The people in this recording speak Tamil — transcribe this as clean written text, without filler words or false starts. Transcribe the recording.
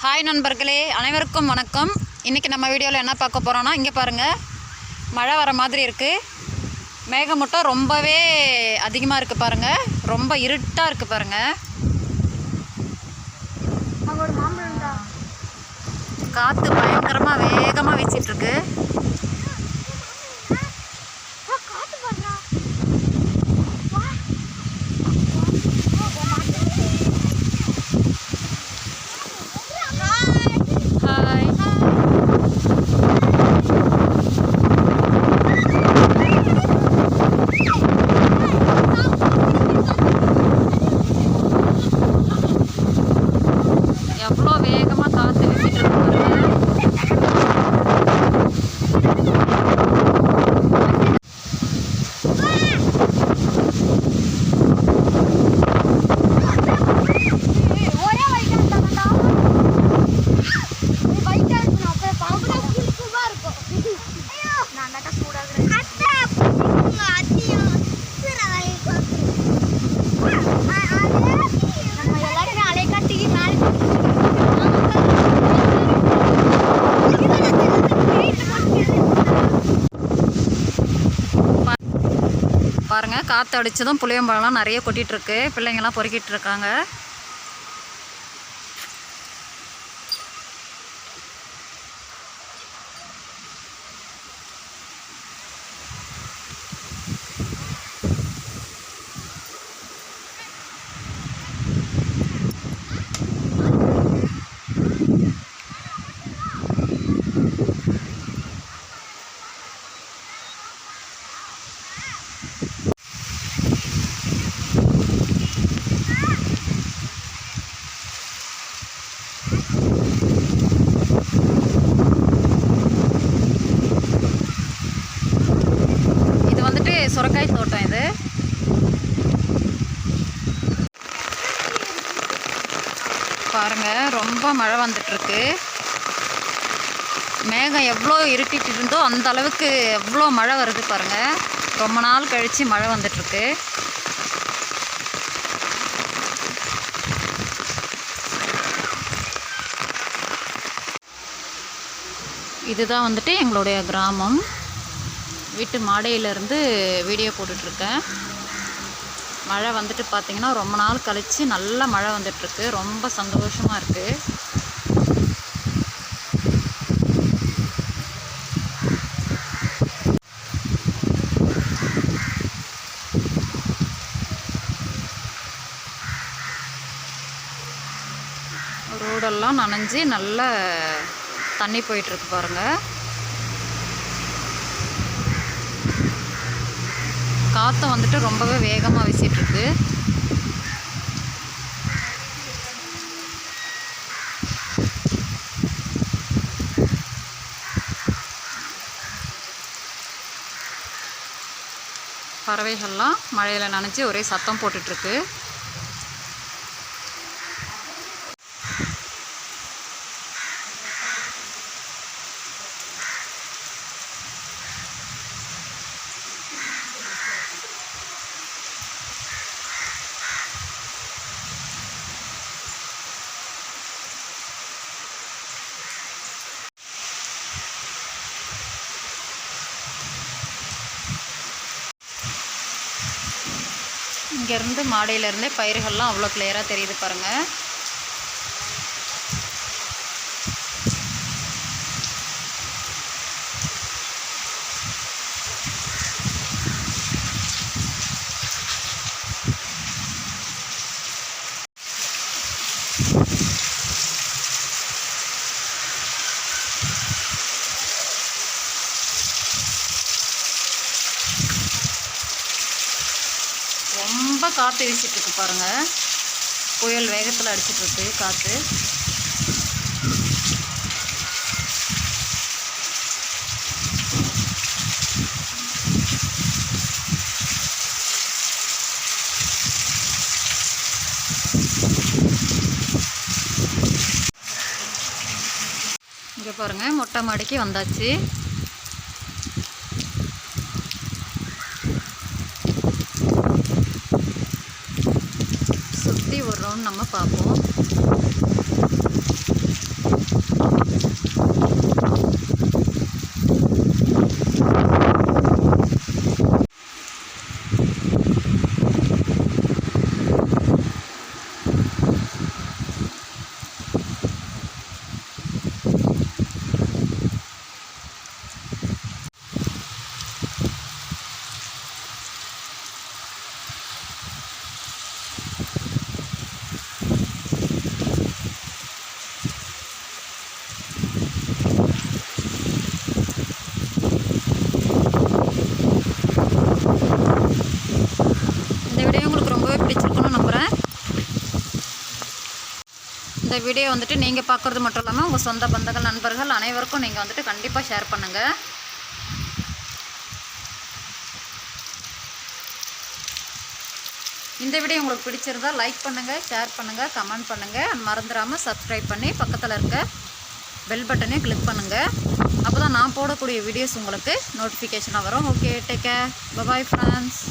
ஹாய் நண்பர்களே, அனைவருக்கும் வணக்கம். இன்றைக்கி நம்ம வீடியோவில் என்ன பார்க்க போகிறோன்னா, இங்கே பாருங்கள், மழை வர மாதிரி இருக்குது. மேகமூட்டம் ரொம்பவே அதிகமாக இருக்குது பாருங்கள். ரொம்ப இருட்டாக இருக்குது பாருங்கள். காற்று பயங்கரமாக வேகமாக வீசிகிட்ருக்கு. எவ்வளோ வேகமாக காற்று வீசிட்டு இருக்கு பாருங்கள். காற்று அடித்ததும் புளியம்பழம்லாம் நிறைய கொட்டிகிட்ருக்கு. பிள்ளைங்கள்லாம் பொறுக்கிட்டு இருக்காங்க. சுரக்காய் தோட்டம் இது. பாருங்க, ரொம்ப மழை வந்துட்டுருக்கு. மேகம் எவ்வளோ இருட்டிட்டு இருந்தோ அந்த அளவுக்கு எவ்வளோ மழை வருது பாருங்க. ரொம்ப நாள் கழித்து மழை வந்துட்டுருக்கு. இதுதான் வந்துட்டு எங்களுடைய கிராமம். வீட்டு மாடையிலேருந்து வீடியோ போட்டுட்ருக்கேன். மழை வந்துட்டு பார்த்திங்கன்னா ரொம்ப நாள் கழித்து நல்ல மழை வந்துட்டுருக்கு. ரொம்ப சந்தோஷமாக இருக்குது. ரோடெல்லாம் நனைஞ்சி நல்ல தண்ணி போயிட்டுருக்கு பாருங்கள். காற்று வந்துட்டு ரொம்பவே வேகமாக வீசிகிட்ருக்கு. பறவைகள்லாம் மழையில் நனைஞ்சி ஒரே சத்தம் போட்டுட்ருக்கு. இங்கேருந்து மாடையிலேருந்தே பயிர்கள்லாம் அவ்வளோ கிளியராக தெரியுது பாருங்கள். ரொம்ப காற்று வீசிட்டுருக்கு பாருங்கள். புயல் வேகத்தில் அடிச்சிட்ருக்கு காற்று. இங்கே பாருங்கள், மொட்டை மாடிக்கு வந்தாச்சு. சுற்றி ஒரு ரவுண்ட் நம்ம பார்ப்போம். வீடியோ வந்துட்டு நீங்கள் பார்க்குறது மட்டும் இல்லாமல் உங்கள் சொந்த பந்தங்கள் நண்பர்கள் அனைவருக்கும் நீங்கள் வந்துட்டு கண்டிப்பாக ஷேர் பண்ணுங்கள். இந்த வீடியோ உங்களுக்கு பிடிச்சிருந்தா லைக் பண்ணுங்கள், ஷேர் பண்ணுங்கள், கமெண்ட் பண்ணுங்கள். மறந்துடாமல் சப்ஸ்கிரைப் பண்ணி பக்கத்தில் இருக்க பெல் பட்டனையும் கிளிக் பண்ணுங்கள். அப்போ தான் நான் போடக்கூடிய வீடியோஸ் உங்களுக்கு நோட்டிஃபிகேஷனாக வரும். Okay, take care, bye friends.